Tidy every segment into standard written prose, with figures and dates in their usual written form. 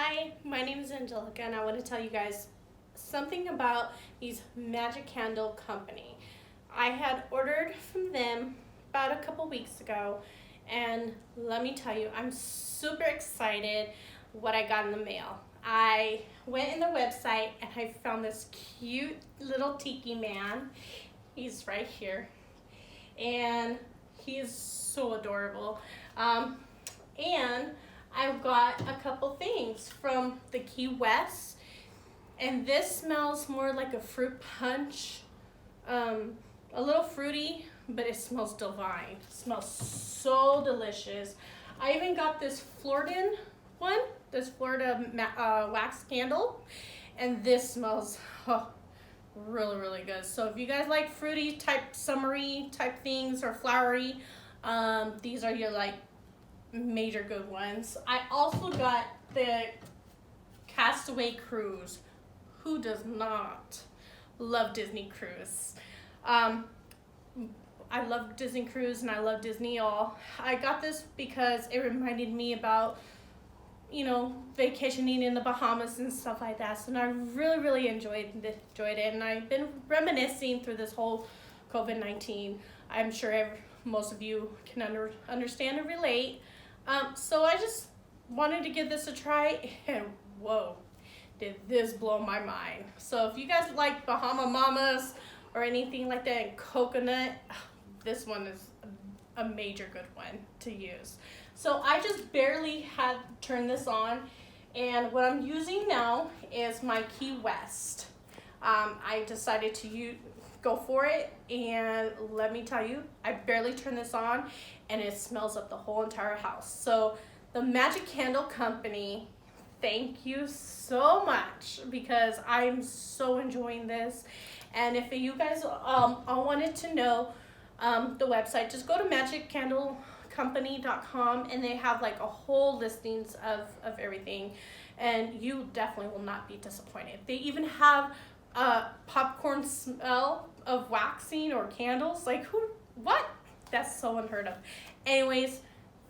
Hi, my name is Angelica and I want to tell you guys something about these Magic Candle Company. I had ordered from them about a couple weeks ago, and let me tell you, I'm super excited what I got in the mail. I went in their website and I found this cute little Tiki Man. He's right here and he is so adorable. And I've got a couple things from the Key West, and this smells more like a fruit punch, a little fruity, but it smells divine. It smells so delicious. I even got this Floridan one, this Florida wax candle, and this smells really good. So if you guys like fruity type, summery type things or flowery, these are your major good ones. I also got the Castaway Cruise. Who does not love Disney Cruise? I love Disney Cruise and I love Disney all. I got this because it reminded me about, vacationing in the Bahamas and stuff like that. So I really enjoyed it, and I've been reminiscing through this whole COVID-19. I'm sure most of you can understand and relate. So I just wanted to give this a try, and whoa, did this blow my mind. So if you guys like Bahama Mamas or anything like that and coconut, this one is a major good one to use. So I just barely had turned this on, and what I'm using now is my Key West. I decided to go for it, and let me tell you, I barely turned this on and it smells up the whole entire house. So the Magic Candle Company, thank you so much, because I'm so enjoying this. And if you guys all wanted to know the website, just go to magiccandlecompany.com, and they have a whole listings of everything, and you definitely will not be disappointed. They even have popcorn smell of waxing or candles. What? That's so unheard of. Anyways,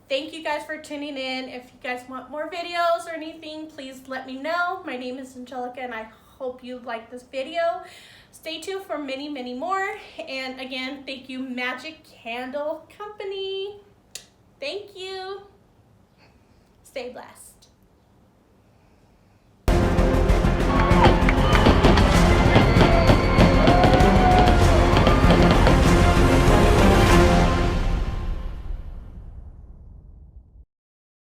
thank you guys for tuning in. If you guys want more videos or anything, please let me know. My name is Angelica, and I hope you like this video. Stay tuned for many more. And again, thank you, Magic Candle Company. Thank you. Stay blessed.